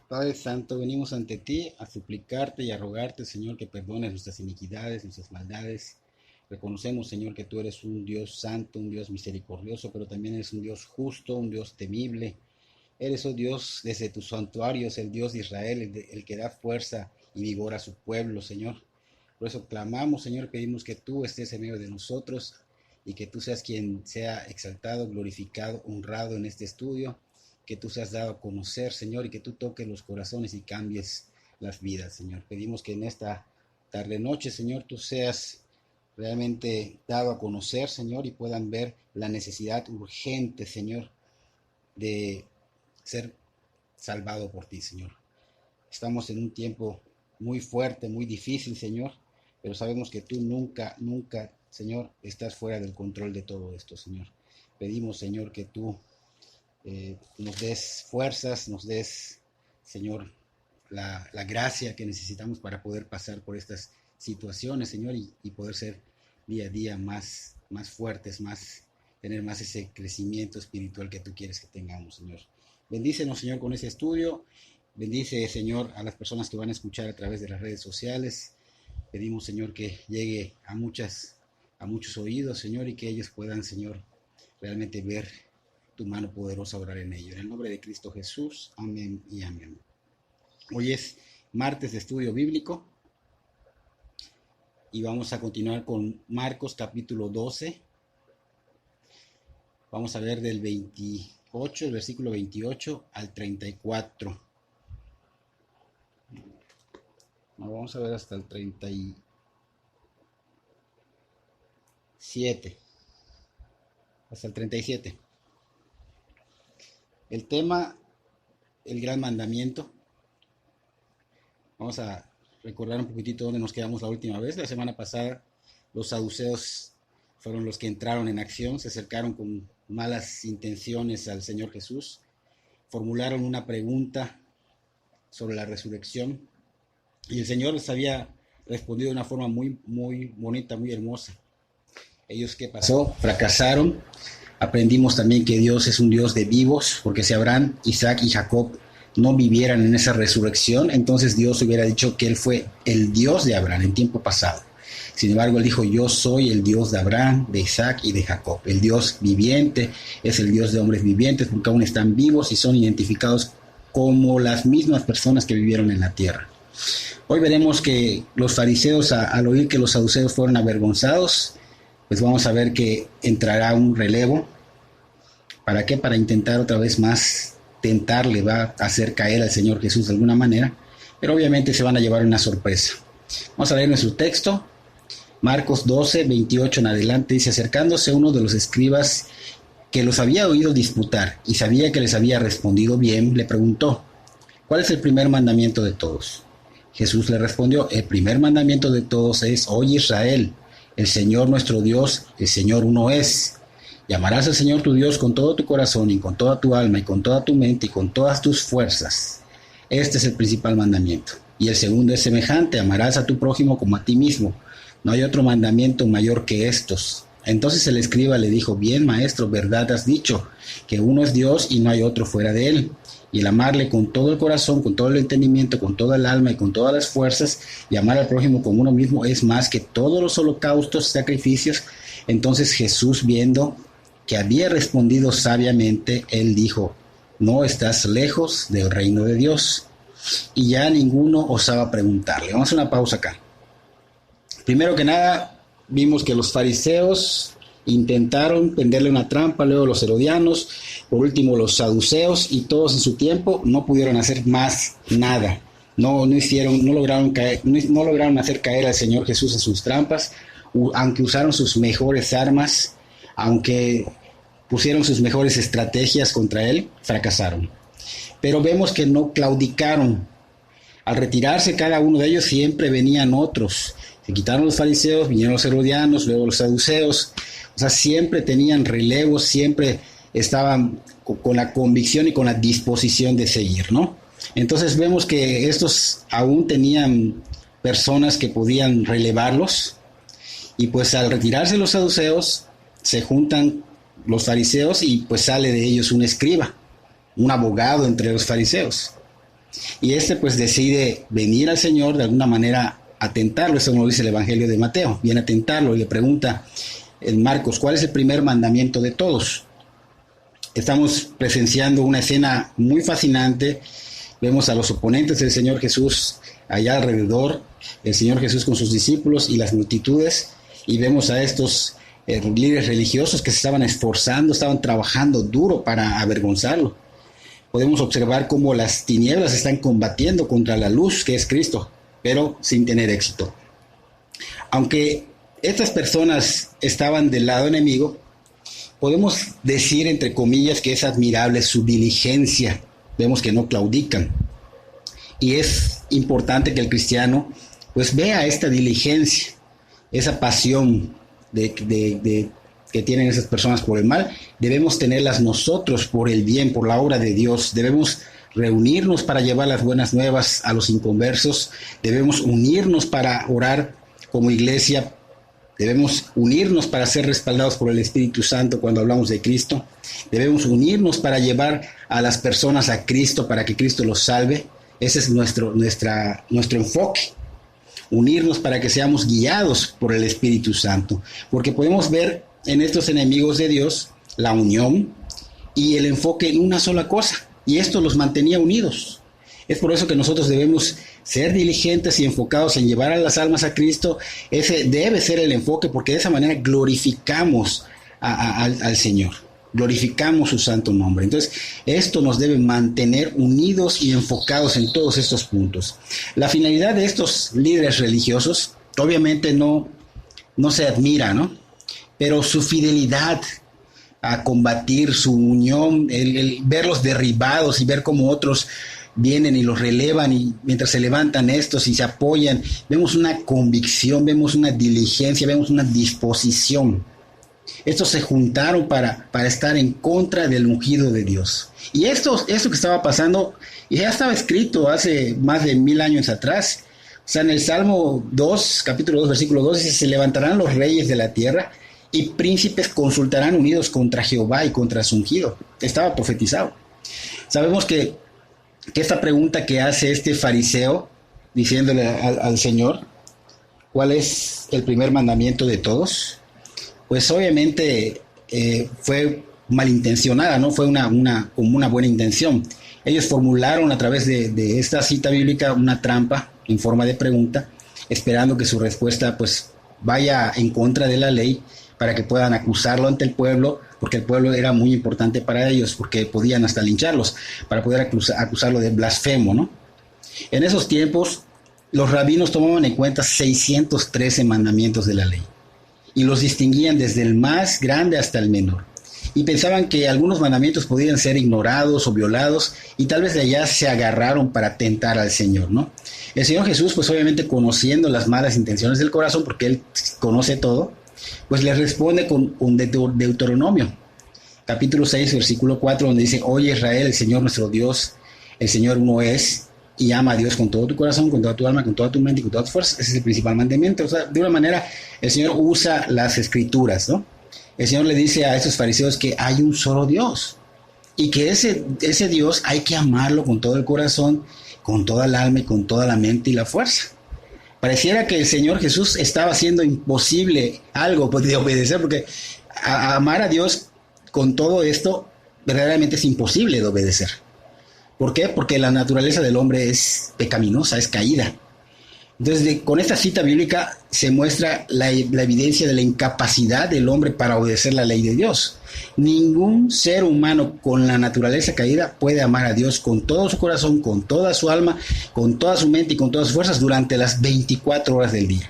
Padre Santo, venimos ante ti a suplicarte y a rogarte, Señor, que perdones nuestras iniquidades, nuestras maldades. Reconocemos, Señor, que tú eres un Dios santo, un Dios misericordioso, pero también eres un Dios justo, un Dios temible. Eres, oh Dios, desde tus santuarios, el Dios de Israel, el que da fuerza y vigor a su pueblo, Señor. Por eso clamamos, Señor, pedimos que tú estés en medio de nosotros y que tú seas quien sea exaltado, glorificado, honrado en este estudio, que tú seas dado a conocer, Señor, y que tú toques los corazones y cambies las vidas, Señor. Pedimos que en esta tarde-noche, Señor, tú seas realmente dado a conocer, Señor, y puedan ver la necesidad urgente, Señor, de ser salvado por ti, Señor. Estamos en un tiempo muy fuerte, muy difícil, Señor, pero sabemos que tú nunca, nunca, Señor, estás fuera del control de todo esto, Señor. Pedimos, Señor, que tú nos des fuerzas, nos des, Señor, la gracia que necesitamos para poder pasar por estas situaciones, Señor, y poder ser día a día más fuertes, tener más ese crecimiento espiritual que tú quieres que tengamos, Señor. Bendícenos, Señor, con ese estudio. Bendice, Señor, a las personas que van a escuchar a través de las redes sociales. Pedimos, Señor, que llegue a muchos oídos, Señor, y que ellos puedan, Señor, realmente ver tu mano poderosa obrar en ellos. En el nombre de Cristo Jesús, amén y amén. Hoy es martes de estudio bíblico y vamos a continuar con Marcos capítulo 12. Vamos a ver del 28, el versículo 28 al 34. No, vamos a ver hasta el 37. Hasta el 37. El tema, el gran mandamiento. Vamos a recordar un poquitito dónde nos quedamos la última vez. La semana pasada los saduceos fueron los que entraron en acción, se acercaron con malas intenciones al Señor Jesús, formularon una pregunta sobre la resurrección y el Señor les había respondido de una forma muy, muy bonita, muy hermosa. Ellos, ¿qué pasó? Fracasaron. Aprendimos también que Dios es un Dios de vivos, porque si Abraham, Isaac y Jacob no vivieran en esa resurrección, entonces Dios hubiera dicho que Él fue el Dios de Abraham en tiempo pasado. Sin embargo, Él dijo, yo soy el Dios de Abraham, de Isaac y de Jacob. El Dios viviente es el Dios de hombres vivientes, porque aún están vivos y son identificados como las mismas personas que vivieron en la tierra. Hoy veremos que los fariseos, al oír que los saduceos fueron avergonzados, pues vamos a ver que entrará un relevo. ¿Para qué? Para intentar otra vez más tentarle, va a hacer caer al Señor Jesús de alguna manera, pero obviamente se van a llevar una sorpresa. Vamos a leer nuestro texto, Marcos 12, 28 en adelante, dice, acercándose uno de los escribas que los había oído disputar y sabía que les había respondido bien, le preguntó, ¿cuál es el primer mandamiento de todos? Jesús le respondió, el primer mandamiento de todos es, oye Israel, el Señor nuestro Dios, el Señor uno es. Y amarás al Señor tu Dios con todo tu corazón y con toda tu alma y con toda tu mente y con todas tus fuerzas. Este es el principal mandamiento. Y el segundo es semejante, amarás a tu prójimo como a ti mismo. No hay otro mandamiento mayor que estos. Entonces el escriba le dijo, bien maestro, verdad has dicho, que uno es Dios y no hay otro fuera de él. Y el amarle con todo el corazón, con todo el entendimiento, con toda el alma y con todas las fuerzas, y amar al prójimo como uno mismo es más que todos los holocaustos, sacrificios. Entonces Jesús, viendo que había respondido sabiamente, él dijo, no estás lejos del reino de Dios. Y ya ninguno osaba preguntarle. Vamos a hacer una pausa acá. Primero que nada, vimos que los fariseos intentaron tenderle una trampa, luego los herodianos, por último los saduceos, y todos en su tiempo no pudieron hacer más nada. No lograron hacer caer al Señor Jesús en sus trampas, aunque usaron sus mejores armas, aunque pusieron sus mejores estrategias contra él, fracasaron. Pero vemos que no claudicaron. Al retirarse cada uno de ellos siempre venían otros. Se quitaron los fariseos, vinieron los herodianos, luego los saduceos. O sea, siempre tenían relevo, siempre estaban con la convicción y con la disposición de seguir, ¿no? Entonces vemos que estos aún tenían personas que podían relevarlos, y pues al retirarse los saduceos, se juntan los fariseos y pues sale de ellos un escriba, un abogado entre los fariseos. Y pues decide venir al Señor de alguna manera a tentarlo. Eso nos dice el Evangelio de Mateo. Viene a tentarlo y le pregunta en Marcos, ¿cuál es el primer mandamiento de todos? Estamos presenciando una escena muy fascinante. Vemos a los oponentes del Señor Jesús allá alrededor, el Señor Jesús con sus discípulos y las multitudes, y vemos a estos líderes religiosos que se estaban esforzando, estaban trabajando duro para avergonzarlo. Podemos observar cómo las tinieblas están combatiendo contra la luz que es Cristo, pero sin tener éxito. Aunque estas personas estaban del lado enemigo, podemos decir, entre comillas, que es admirable su diligencia. Vemos que no claudican. Y es importante que el cristiano pues vea esta diligencia, esa pasión que tienen esas personas por el mal. Debemos tenerlas nosotros por el bien, por la obra de Dios. Debemos reunirnos para llevar las buenas nuevas a los inconversos. Debemos unirnos para orar como iglesia. Debemos unirnos para ser respaldados por el Espíritu Santo cuando hablamos de Cristo. Debemos unirnos para llevar a las personas a Cristo, para que Cristo los salve. Ese es nuestro enfoque. Unirnos para que seamos guiados por el Espíritu Santo. Porque podemos ver en estos enemigos de Dios la unión y el enfoque en una sola cosa. Y esto los mantenía unidos. Es por eso que nosotros debemos ser diligentes y enfocados en llevar a las almas a Cristo. Ese debe ser el enfoque, porque de esa manera glorificamos al Señor. Glorificamos su santo nombre. Entonces, esto nos debe mantener unidos y enfocados en todos estos puntos. La finalidad de estos líderes religiosos, obviamente no se admira, ¿no? Pero su fidelidad a combatir, su unión, el verlos derribados y ver cómo otros vienen y los relevan, y mientras se levantan estos y se apoyan, vemos una convicción, vemos una diligencia, vemos una disposición. Estos se juntaron para estar en contra del ungido de Dios. Y esto que estaba pasando ya estaba escrito hace más de 1000 años atrás. O sea, en el Salmo 2, capítulo 2, versículo 2, dice: se levantarán los reyes de la tierra y príncipes consultarán unidos contra Jehová y contra su ungido. Estaba profetizado. Sabemos que esta pregunta que hace este fariseo, diciéndole al Señor, ¿cuál es el primer mandamiento de todos? Pues obviamente fue malintencionada, no fue como una buena intención. Ellos formularon a través de esta cita bíblica una trampa en forma de pregunta, esperando que su respuesta pues vaya en contra de la ley, para que puedan acusarlo ante el pueblo, porque el pueblo era muy importante para ellos, porque podían hasta lincharlos, para poder acusarlo de blasfemo, ¿no? En esos tiempos, los rabinos tomaban en cuenta 613 mandamientos de la ley, y los distinguían desde el más grande hasta el menor, y pensaban que algunos mandamientos podían ser ignorados o violados, y tal vez de allá se agarraron para tentar al Señor, ¿no? El Señor Jesús, pues obviamente conociendo las malas intenciones del corazón, porque Él conoce todo, pues le responde con Deuteronomio, capítulo 6, versículo 4, donde dice: oye Israel, el Señor nuestro Dios, el Señor uno es, y ama a Dios con todo tu corazón, con toda tu alma, con toda tu mente y con todas tus fuerzas. Ese es el principal mandamiento. O sea, de una manera, el Señor usa las escrituras, ¿no? El Señor le dice a esos fariseos que hay un solo Dios, y que ese Dios hay que amarlo con todo el corazón, con toda el alma y con toda la mente y la fuerza. Pareciera que el Señor Jesús estaba haciendo imposible algo de obedecer, porque amar a Dios con todo esto verdaderamente es imposible de obedecer. ¿Por qué? Porque la naturaleza del hombre es pecaminosa, es caída. Entonces, con esta cita bíblica se muestra la evidencia de la incapacidad del hombre para obedecer la ley de Dios. Ningún ser humano con la naturaleza caída puede amar a Dios con todo su corazón, con toda su alma, con toda su mente y con todas sus fuerzas durante las 24 horas del día.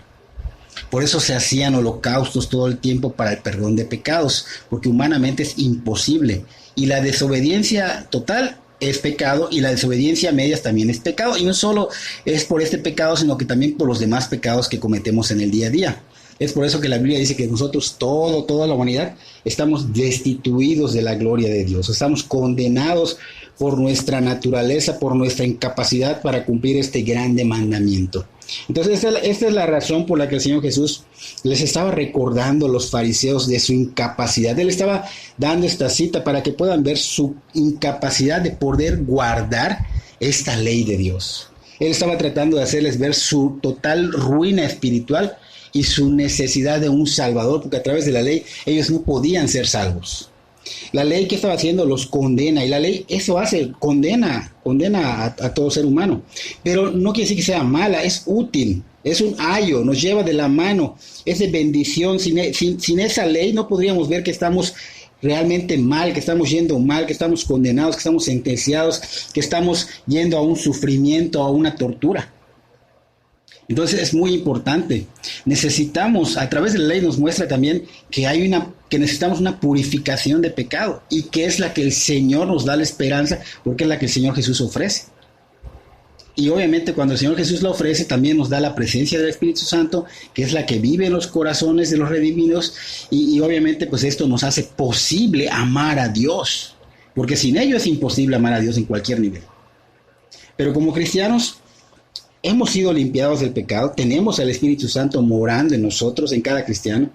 Por eso se hacían holocaustos todo el tiempo para el perdón de pecados, porque humanamente es imposible. Y la desobediencia total es pecado, y la desobediencia a medias también es pecado, y no solo es por este pecado, sino que también por los demás pecados que cometemos en el día a día. Es por eso que la Biblia dice que nosotros, toda la humanidad, estamos destituidos de la gloria de Dios, estamos condenados por nuestra naturaleza, por nuestra incapacidad para cumplir este grande mandamiento. Entonces esta es la razón por la que el Señor Jesús les estaba recordando a los fariseos de su incapacidad. Él estaba dando esta cita para que puedan ver su incapacidad de poder guardar esta ley de Dios. Él estaba tratando de hacerles ver su total ruina espiritual y su necesidad de un Salvador, porque a través de la ley ellos no podían ser salvos. La ley que estaba haciendo los condena, y la ley eso hace, condena a todo ser humano, pero no quiere decir que sea mala, es útil, es un ayo, nos lleva de la mano, es de bendición. Sin esa ley no podríamos ver que estamos realmente mal, que estamos yendo mal, que estamos condenados, que estamos sentenciados, que estamos yendo a un sufrimiento, a una tortura. Entonces es muy importante. Necesitamos, a través de la ley nos muestra también que que necesitamos una purificación de pecado, y que es la que el Señor nos da la esperanza, porque es la que el Señor Jesús ofrece. Y obviamente cuando el Señor Jesús la ofrece, también nos da la presencia del Espíritu Santo, que es la que vive en los corazones de los redimidos, y obviamente pues esto nos hace posible amar a Dios, porque sin ello es imposible amar a Dios en cualquier nivel. Pero como cristianos hemos sido limpiados del pecado, tenemos al Espíritu Santo morando en nosotros, en cada cristiano.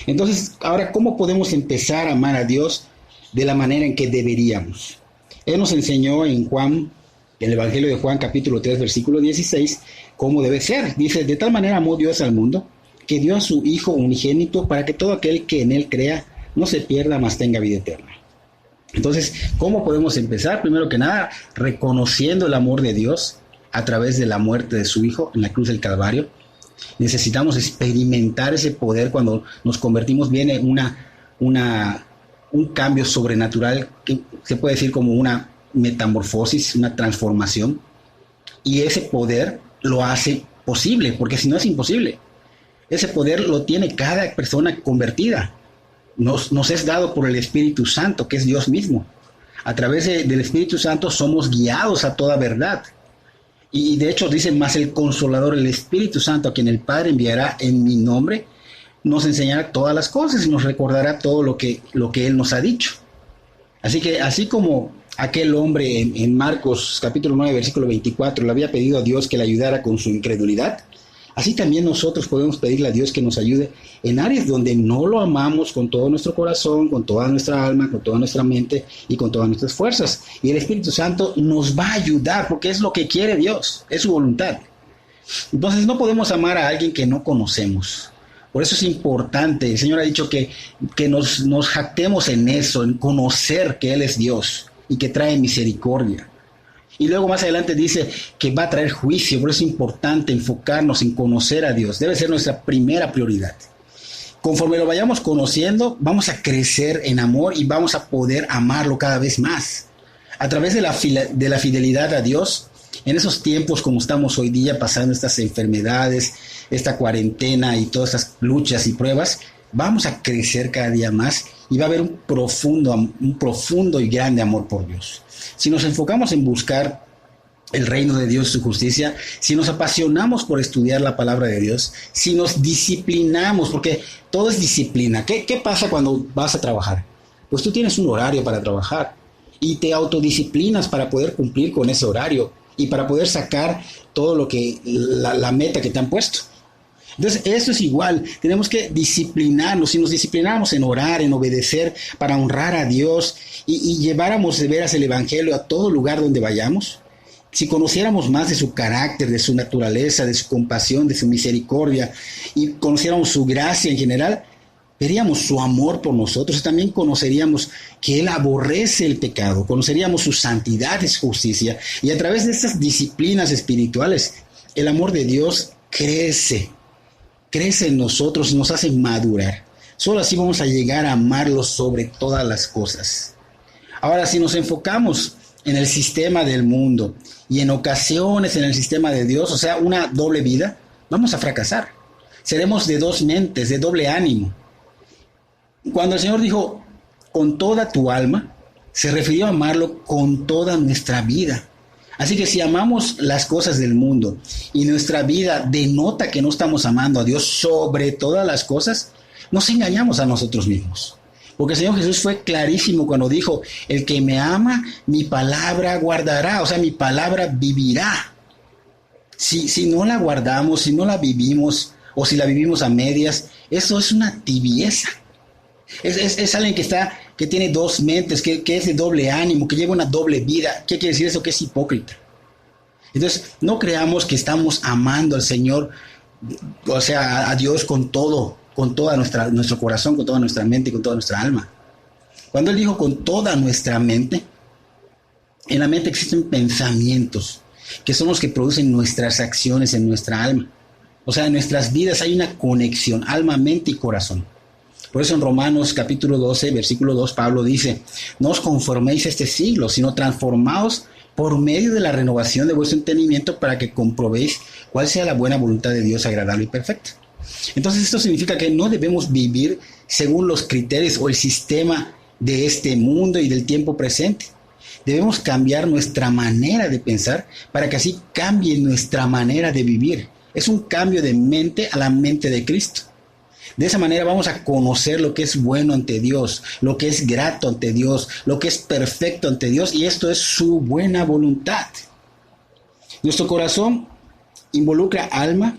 Entonces, ahora, ¿cómo podemos empezar a amar a Dios de la manera en que deberíamos? Él nos enseñó en el Evangelio de Juan, capítulo 3, versículo 16, cómo debe ser. Dice, de tal manera amó Dios al mundo, que dio a su Hijo unigénito, para que todo aquel que en Él crea no se pierda, mas tenga vida eterna. Entonces, ¿cómo podemos empezar? Primero que nada, reconociendo el amor de Dios a través de la muerte de su Hijo en la cruz del Calvario. Necesitamos experimentar ese poder cuando nos convertimos. Viene un cambio sobrenatural, que se puede decir como una metamorfosis, una transformación, y ese poder lo hace posible, porque si no es imposible. Ese poder lo tiene cada persona convertida. Nos es dado por el Espíritu Santo, que es Dios mismo. A través del Espíritu Santo somos guiados a toda verdad. Y de hecho dice, más el Consolador, el Espíritu Santo, a quien el Padre enviará en mi nombre, nos enseñará todas las cosas y nos recordará todo lo que Él nos ha dicho. Así que, así como aquel hombre en Marcos capítulo 9, versículo 24, le había pedido a Dios que le ayudara con su incredulidad, así también nosotros podemos pedirle a Dios que nos ayude en áreas donde no lo amamos con todo nuestro corazón, con toda nuestra alma, con toda nuestra mente y con todas nuestras fuerzas. Y el Espíritu Santo nos va a ayudar, porque es lo que quiere Dios, es su voluntad. Entonces no podemos amar a alguien que no conocemos. Por eso es importante, el Señor ha dicho que nos jactemos en eso, en conocer que Él es Dios y que trae misericordia. Y luego más adelante dice que va a traer juicio. Por eso es importante enfocarnos en conocer a Dios. Debe ser nuestra primera prioridad. Conforme lo vayamos conociendo, vamos a crecer en amor y vamos a poder amarlo cada vez más. A través de la fidelidad a Dios, en esos tiempos como estamos hoy día, pasando estas enfermedades, esta cuarentena y todas estas luchas y pruebas, vamos a crecer cada día más y va a haber un profundo y grande amor por Dios. Si nos enfocamos en buscar el reino de Dios y su justicia, si nos apasionamos por estudiar la palabra de Dios, si nos disciplinamos, porque todo es disciplina. ¿Qué pasa cuando vas a trabajar? Pues tú tienes un horario para trabajar y te autodisciplinas para poder cumplir con ese horario y para poder sacar todo lo que la meta que te han puesto. Entonces, eso es igual, tenemos que disciplinarnos. Si nos disciplináramos en orar, en obedecer, para honrar a Dios y lleváramos de veras el Evangelio a todo lugar donde vayamos, si conociéramos más de su carácter, de su naturaleza, de su compasión, de su misericordia, y conociéramos su gracia en general, veríamos su amor por nosotros y también conoceríamos que Él aborrece el pecado, conoceríamos su santidad y su justicia, y a través de estas disciplinas espirituales, el amor de Dios crece en nosotros y nos hace madurar. Solo así vamos a llegar a amarlo sobre todas las cosas. Ahora, si nos enfocamos en el sistema del mundo y en ocasiones en el sistema de Dios, o sea, una doble vida, vamos a fracasar. Seremos de dos mentes, de doble ánimo. Cuando el Señor dijo, con toda tu alma, se refirió a amarlo con toda nuestra vida. Así que si amamos las cosas del mundo y nuestra vida denota que no estamos amando a Dios sobre todas las cosas, nos engañamos a nosotros mismos. Porque el Señor Jesús fue clarísimo cuando dijo, el que me ama, mi palabra guardará, o sea, mi palabra vivirá. Si no la guardamos, si no la vivimos, o si la vivimos a medias, eso es una tibieza. Es alguien que tiene dos mentes, que es de doble ánimo, que lleva una doble vida. ¿Qué quiere decir eso? Que es hipócrita. Entonces, no creamos que estamos amando al Señor, o sea, a Dios con todo nuestro corazón, con toda nuestra mente y con toda nuestra alma. Cuando Él dijo con toda nuestra mente, en la mente existen pensamientos que son los que producen nuestras acciones en nuestra alma. O sea, en nuestras vidas hay una conexión, alma, mente y corazón. Por eso en Romanos capítulo 12, versículo 2, Pablo dice, no os conforméis a este siglo, sino transformaos por medio de la renovación de vuestro entendimiento para que comprobéis cuál sea la buena voluntad de Dios, agradable y perfecta. Entonces esto significa que no debemos vivir según los criterios o el sistema de este mundo y del tiempo presente. Debemos cambiar nuestra manera de pensar para que así cambie nuestra manera de vivir. Es un cambio de mente a la mente de Cristo. De esa manera vamos a conocer lo que es bueno ante Dios, lo que es grato ante Dios, lo que es perfecto ante Dios, y esto es su buena voluntad. Nuestro corazón involucra alma,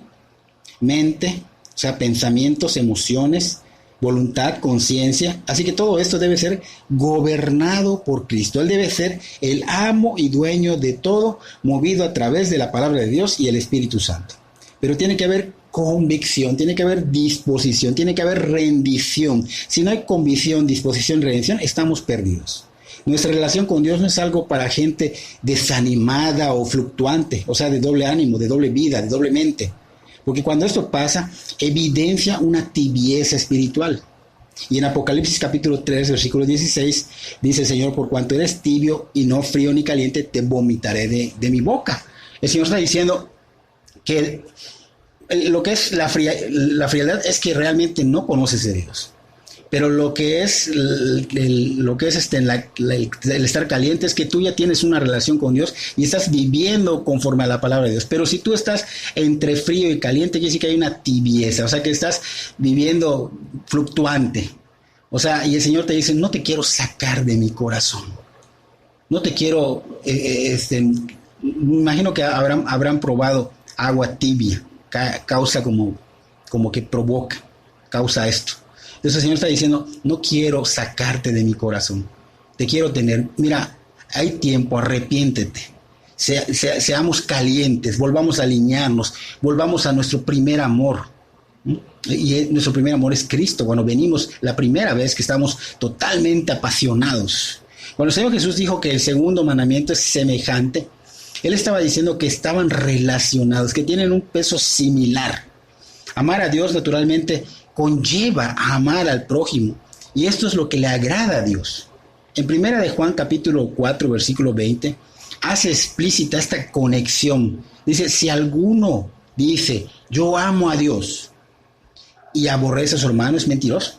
mente, o sea, pensamientos, emociones, voluntad, conciencia. Así que todo esto debe ser gobernado por Cristo. Él debe ser el amo y dueño de todo, movido a través de la palabra de Dios y el Espíritu Santo. Pero tiene que haber convicción, tiene que haber disposición, tiene que haber rendición. Si no hay convicción, disposición, rendición, estamos perdidos. Nuestra relación con Dios no es algo para gente desanimada o fluctuante, o sea, de doble ánimo, de doble vida, de doble mente. Porque cuando esto pasa, evidencia una tibieza espiritual. Y en Apocalipsis capítulo 3, versículo 16, dice el Señor, por cuanto eres tibio y no frío ni caliente, te vomitaré de mi boca. El Señor está diciendo que lo que es la frialdad es que realmente no conoces de Dios. Pero lo que es el estar caliente es que tú ya tienes una relación con Dios y estás viviendo conforme a la palabra de Dios. Pero si tú estás entre frío y caliente, quiere decir que hay una tibieza, o sea que estás viviendo fluctuante. O sea, y el Señor te dice, no te quiero sacar de mi corazón. No te quiero, me imagino que habrán probado agua tibia, causa como que causa esto. Entonces el Señor está diciendo, no quiero sacarte de mi corazón, te quiero tener. Mira, hay tiempo, arrepiéntete, seamos calientes, volvamos a alinearnos, volvamos a nuestro primer amor. Y nuestro primer amor es Cristo, cuando venimos la primera vez que estamos totalmente apasionados. Cuando el Señor Jesús dijo que el segundo mandamiento es semejante, Él estaba diciendo que estaban relacionados, que tienen un peso similar. Amar a Dios naturalmente conlleva a amar al prójimo, y esto es lo que le agrada a Dios. En primera de Juan capítulo 4 versículo 20 hace explícita esta conexión. Dice, si alguno dice yo amo a Dios y aborrece a su hermano, es mentiroso,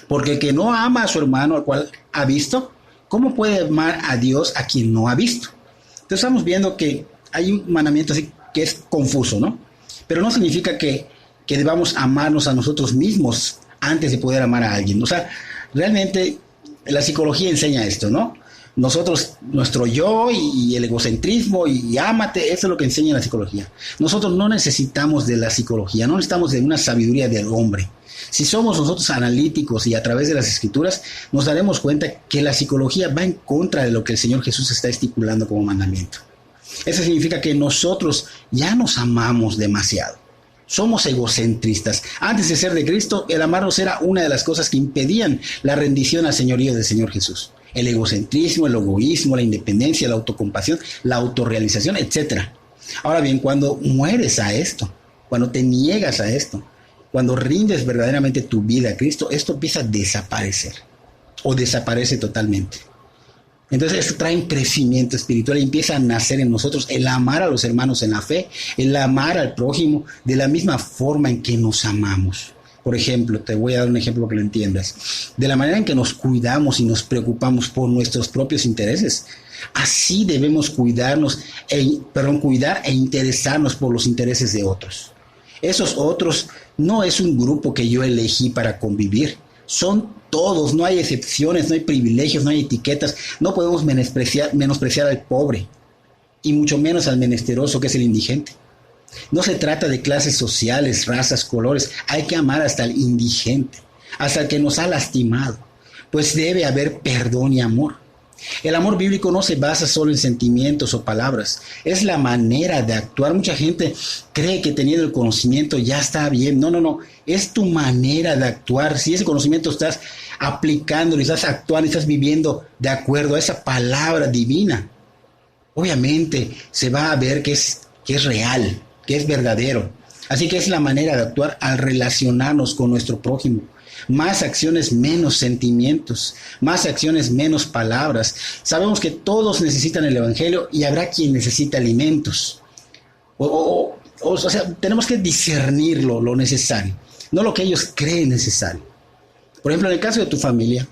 porque el que no ama a su hermano al cual ha visto, ¿cómo puede amar a Dios a quien no ha visto? Entonces estamos viendo que hay un mandamiento así que es confuso, ¿no? Pero no significa que debamos amarnos a nosotros mismos antes de poder amar a alguien. O sea, realmente la psicología enseña esto, ¿no? Nosotros, nuestro yo y el egocentrismo y ámate, eso es lo que enseña la psicología. Nosotros no necesitamos de la psicología, no necesitamos de una sabiduría del hombre. Si somos nosotros analíticos y a través de las escrituras, nos daremos cuenta que la psicología va en contra de lo que el Señor Jesús está estipulando como mandamiento. Eso significa que nosotros ya nos amamos demasiado. Somos egocentristas. Antes de ser de Cristo, el amarnos era una de las cosas que impedían la rendición al señorío del Señor Jesús. El egocentrismo, el egoísmo, la independencia, la autocompasión, la autorrealización, etc. Ahora bien, cuando mueres a esto, cuando te niegas a esto, cuando rindes verdaderamente tu vida a Cristo, esto empieza a desaparecer o desaparece totalmente. Entonces esto trae un crecimiento espiritual y empieza a nacer en nosotros el amar a los hermanos en la fe, el amar al prójimo de la misma forma en que nos amamos. Por ejemplo, te voy a dar un ejemplo para que lo entiendas. De la manera en que nos cuidamos y nos preocupamos por nuestros propios intereses, así debemos cuidar e interesarnos por los intereses de otros. Esos otros no es un grupo que yo elegí para convivir. Son todos, no hay excepciones, no hay privilegios, no hay etiquetas. No podemos menospreciar al pobre, y mucho menos al menesteroso, que es el indigente. No se trata de clases sociales, razas, colores. Hay que amar hasta el indigente, hasta el que nos ha lastimado, pues debe haber perdón y amor. El amor bíblico no se basa solo en sentimientos o palabras, es la manera de actuar. Mucha gente cree que teniendo el conocimiento ya está bien. No, es tu manera de actuar. Si ese conocimiento estás aplicándolo, estás actuando, estás viviendo de acuerdo a esa palabra divina, obviamente se va a ver que es real, que es verdadero. Así que es la manera de actuar al relacionarnos con nuestro prójimo. Más acciones, menos sentimientos. Más acciones, menos palabras. Sabemos que todos necesitan el Evangelio y habrá quien necesita alimentos. O sea, tenemos que discernir lo necesario, no lo que ellos creen necesario. Por ejemplo, en el caso de tu familia,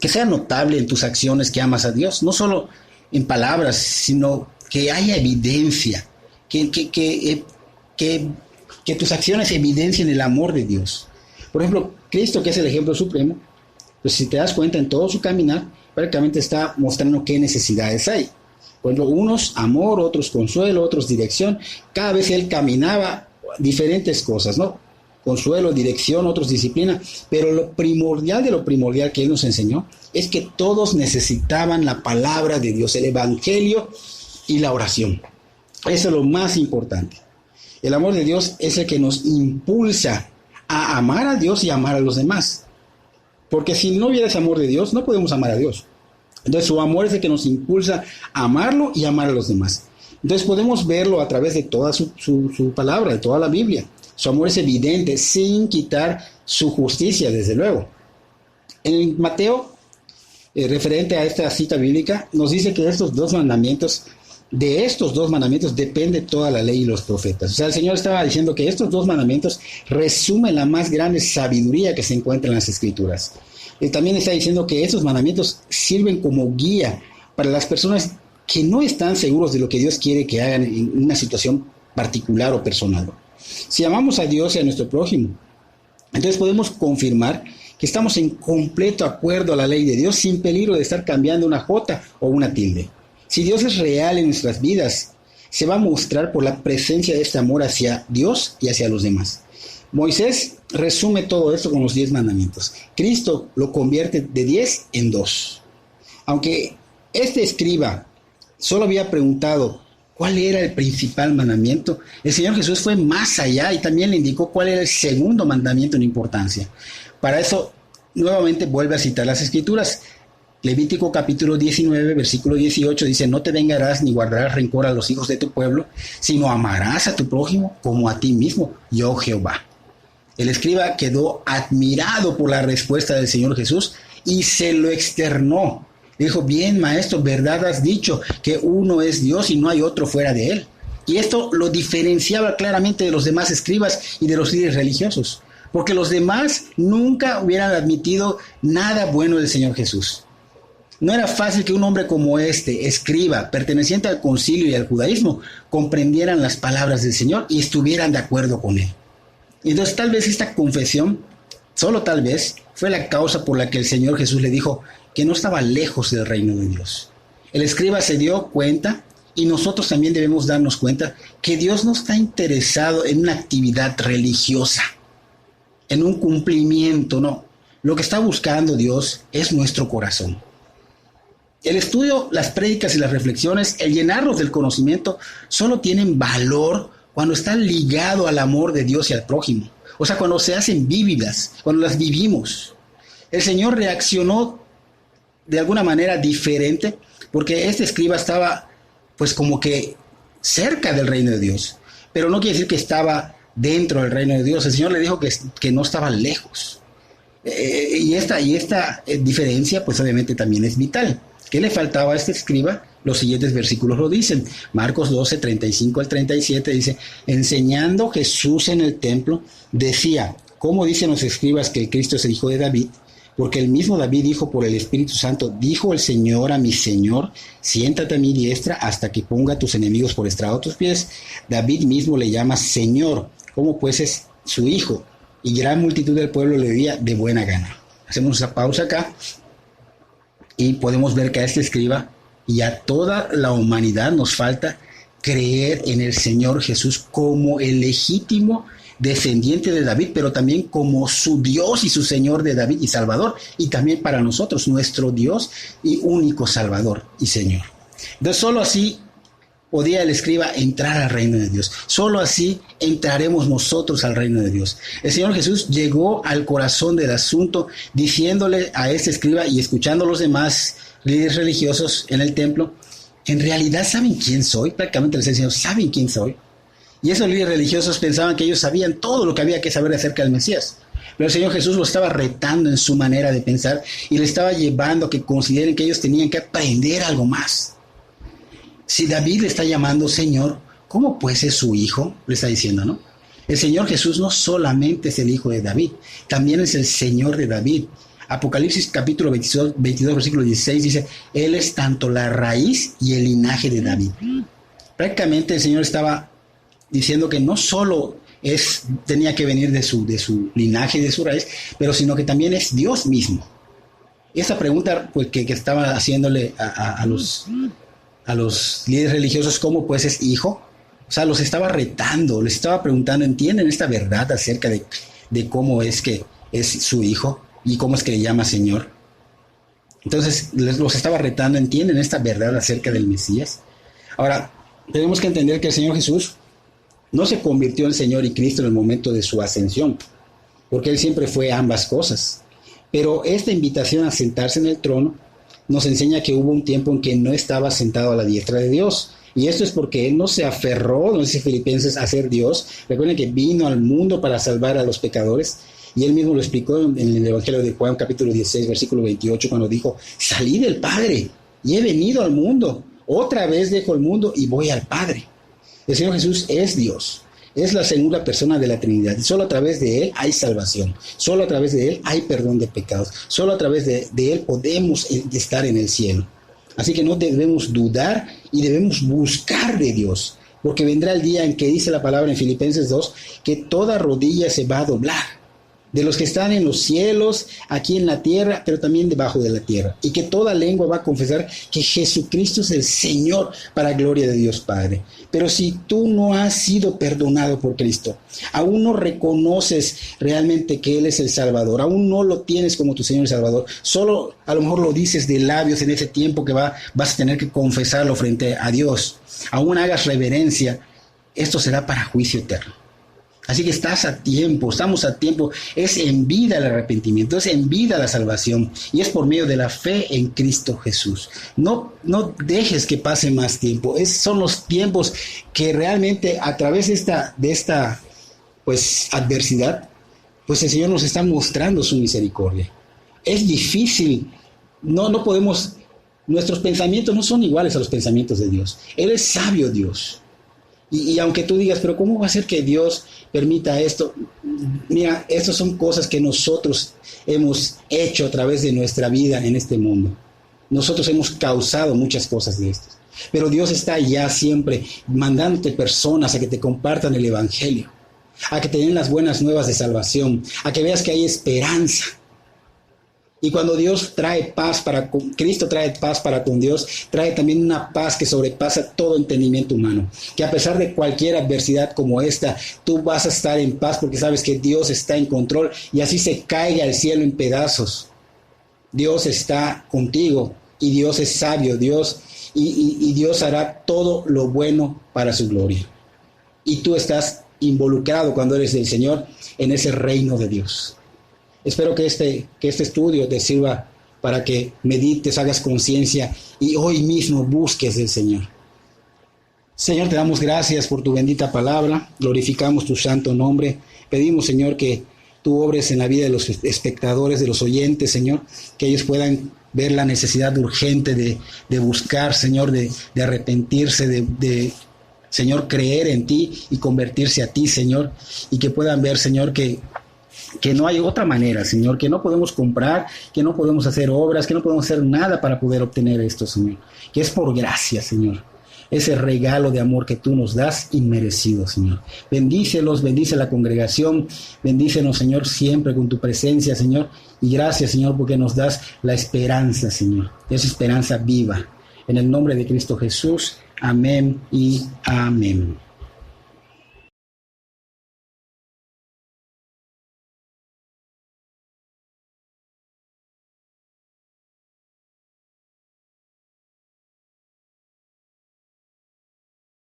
que sea notable en tus acciones que amas a Dios, no solo en palabras, sino que haya evidencia, que tus acciones evidencien el amor de Dios. Por ejemplo, Cristo, que es el ejemplo supremo, pues si te das cuenta en todo su caminar, prácticamente está mostrando qué necesidades hay. Por ejemplo, unos amor, otros consuelo, otros dirección. Cada vez él caminaba diferentes cosas, ¿no? Consuelo, dirección, otros disciplina. Pero lo primordial de lo primordial que él nos enseñó es que todos necesitaban la palabra de Dios, el Evangelio y la oración. Eso es lo más importante. El amor de Dios es el que nos impulsa a amar a Dios y amar a los demás. Porque si no hubiera ese amor de Dios, no podemos amar a Dios. Entonces su amor es el que nos impulsa a amarlo y amar a los demás. Entonces podemos verlo a través de toda su palabra, de toda la Biblia. Su amor es evidente, sin quitar su justicia, desde luego. En Mateo, referente a esta cita bíblica, nos dice que de estos dos mandamientos depende toda la ley y los profetas. O sea, el Señor estaba diciendo que estos dos mandamientos resumen la más grande sabiduría que se encuentra en las Escrituras. Él también está diciendo que estos mandamientos sirven como guía para las personas que no están seguros de lo que Dios quiere que hagan en una situación particular o personal. Si amamos a Dios y a nuestro prójimo, entonces podemos confirmar que estamos en completo acuerdo a la ley de Dios sin peligro de estar cambiando una jota o una tilde. Si Dios es real en nuestras vidas, se va a mostrar por la presencia de este amor hacia Dios y hacia los demás. Moisés resume todo esto con los 10 mandamientos. Cristo lo convierte de 10 en 2. Aunque este escriba solo había preguntado cuál era el principal mandamiento, el Señor Jesús fue más allá y también le indicó cuál era el segundo mandamiento en importancia. Para eso, nuevamente vuelve a citar las Escrituras. Levítico capítulo 19, versículo 18 dice: no te vengarás ni guardarás rencor a los hijos de tu pueblo, sino amarás a tu prójimo como a ti mismo, yo Jehová. El escriba quedó admirado por la respuesta del Señor Jesús y se lo externó. Dijo: bien, maestro, verdad has dicho, que uno es Dios y no hay otro fuera de él. Y esto lo diferenciaba claramente de los demás escribas y de los líderes religiosos, porque los demás nunca hubieran admitido nada bueno del Señor Jesús. No era fácil que un hombre como este, escriba, perteneciente al concilio y al judaísmo, comprendieran las palabras del Señor y estuvieran de acuerdo con él. Y entonces tal vez esta confesión, solo tal vez, fue la causa por la que el Señor Jesús le dijo que no estaba lejos del reino de Dios. El escriba se dio cuenta, y nosotros también debemos darnos cuenta, que Dios no está interesado en una actividad religiosa, en un cumplimiento, no. Lo que está buscando Dios es nuestro corazón. El estudio, las prédicas y las reflexiones, el llenarnos del conocimiento, solo tienen valor cuando están ligados al amor de Dios y al prójimo. O sea, cuando se hacen vívidas, cuando las vivimos. El Señor reaccionó de alguna manera diferente, porque este escriba estaba, pues, como que cerca del reino de Dios. Pero no quiere decir que estaba dentro del reino de Dios. El Señor le dijo que no estaba lejos. Y esta diferencia, pues, obviamente también es vital. ¿Qué le faltaba a este escriba? Los siguientes versículos lo dicen. Marcos 12, 35 al 37 dice: enseñando Jesús en el templo, decía: ¿cómo dicen los escribas que el Cristo es el hijo de David? Porque el mismo David dijo por el Espíritu Santo: dijo el Señor a mi Señor, siéntate a mi diestra hasta que ponga a tus enemigos por estrado de tus pies. David mismo le llama Señor, como pues es su hijo. Y gran multitud del pueblo le oía de buena gana. Hacemos esa pausa acá. Y podemos ver que a este escriba y a toda la humanidad nos falta creer en el Señor Jesús como el legítimo descendiente de David, pero también como su Dios y su Señor de David y Salvador, y también para nosotros, nuestro Dios y único Salvador y Señor. Entonces, solo así podía el escriba entrar al reino de Dios. Solo así entraremos nosotros al reino de Dios. El Señor Jesús llegó al corazón del asunto, diciéndole a este escriba y escuchando a los demás líderes religiosos en el templo, en realidad ¿saben quién soy? Prácticamente les decía, ¿saben quién soy? Y esos líderes religiosos pensaban que ellos sabían todo lo que había que saber acerca del Mesías. Pero el Señor Jesús lo estaba retando en su manera de pensar y le estaba llevando a que consideren que ellos tenían que aprender algo más. Si David le está llamando Señor, ¿cómo pues es su hijo? Le está diciendo, ¿no? El Señor Jesús no solamente es el hijo de David, también es el Señor de David. Apocalipsis capítulo 22 versículo 16 dice, Él es tanto la raíz y el linaje de David. Prácticamente el Señor estaba diciendo que no solo tenía que venir de su linaje y de su raíz, pero sino que también es Dios mismo. Esa pregunta pues, que estaba haciéndole a los líderes religiosos, ¿cómo pues es hijo? O sea, los estaba retando, les estaba preguntando, ¿entienden esta verdad acerca de cómo es que es su hijo y cómo es que le llama Señor? Entonces, los estaba retando, ¿entienden esta verdad acerca del Mesías? Ahora, tenemos que entender que el Señor Jesús no se convirtió en Señor y Cristo en el momento de su ascensión, porque Él siempre fue ambas cosas. Pero esta invitación a sentarse en el trono nos enseña que hubo un tiempo en que no estaba sentado a la diestra de Dios. Y esto es porque Él no se aferró, no dice Filipenses, a ser Dios. Recuerden que vino al mundo para salvar a los pecadores. Y Él mismo lo explicó en el Evangelio de Juan, capítulo 16, versículo 28, cuando dijo, salí del Padre y he venido al mundo. Otra vez dejo el mundo y voy al Padre. El Señor Jesús es Dios. Es la segunda persona de la Trinidad. Y solo a través de Él hay salvación. Solo a través de Él hay perdón de pecados. Solo a través de Él podemos estar en el cielo. Así que no debemos dudar y debemos buscar de Dios. Porque vendrá el día en que dice la palabra en Filipenses 2, que toda rodilla se va a doblar. De los que están en los cielos, aquí en la tierra, pero también debajo de la tierra. Y que toda lengua va a confesar que Jesucristo es el Señor para gloria de Dios Padre. Pero si tú no has sido perdonado por Cristo, aún no reconoces realmente que Él es el Salvador, aún no lo tienes como tu Señor y Salvador, solo a lo mejor lo dices de labios en ese tiempo que vas a tener que confesarlo frente a Dios, aún hagas reverencia, esto será para juicio eterno. Así que estamos a tiempo, es en vida el arrepentimiento, es en vida la salvación y es por medio de la fe en Cristo Jesús. No dejes que pase más tiempo, son los tiempos que realmente a través de esta pues adversidad, pues el Señor nos está mostrando su misericordia. Es difícil, no podemos, nuestros pensamientos no son iguales a los pensamientos de Dios. Él es sabio Dios. Y aunque tú digas, pero ¿cómo va a ser que Dios permita esto? Mira, estas son cosas que nosotros hemos hecho a través de nuestra vida en este mundo. Nosotros hemos causado muchas cosas de estas. Pero Dios está ya siempre mandándote personas a que te compartan el Evangelio, a que te den las buenas nuevas de salvación, a que veas que hay esperanza. Y cuando Dios trae paz Cristo trae paz para con Dios, trae también una paz que sobrepasa todo entendimiento humano. Que a pesar de cualquier adversidad como esta, tú vas a estar en paz porque sabes que Dios está en control y así se caiga el cielo en pedazos. Dios está contigo y Dios es sabio, y Dios hará todo lo bueno para su gloria. Y tú estás involucrado cuando eres del Señor en ese reino de Dios. Espero que este estudio te sirva para que medites, hagas conciencia y hoy mismo busques del Señor. Señor, te damos gracias por tu bendita palabra, glorificamos tu santo nombre. Pedimos, Señor, que tú obres en la vida de los espectadores, de los oyentes, Señor, que ellos puedan ver la necesidad urgente de buscar, Señor, de arrepentirse, de Señor, creer en ti y convertirse a ti, Señor, y que puedan ver, Señor, que no hay otra manera, Señor, que no podemos comprar, que no podemos hacer obras, que no podemos hacer nada para poder obtener esto, Señor, que es por gracia, Señor, ese regalo de amor que tú nos das inmerecido, Señor. Bendícelos, bendice la congregación, bendícenos, Señor, siempre con tu presencia, Señor, y gracias, Señor, porque nos das la esperanza, Señor, esa esperanza viva. En el nombre de Cristo Jesús, amén y amén.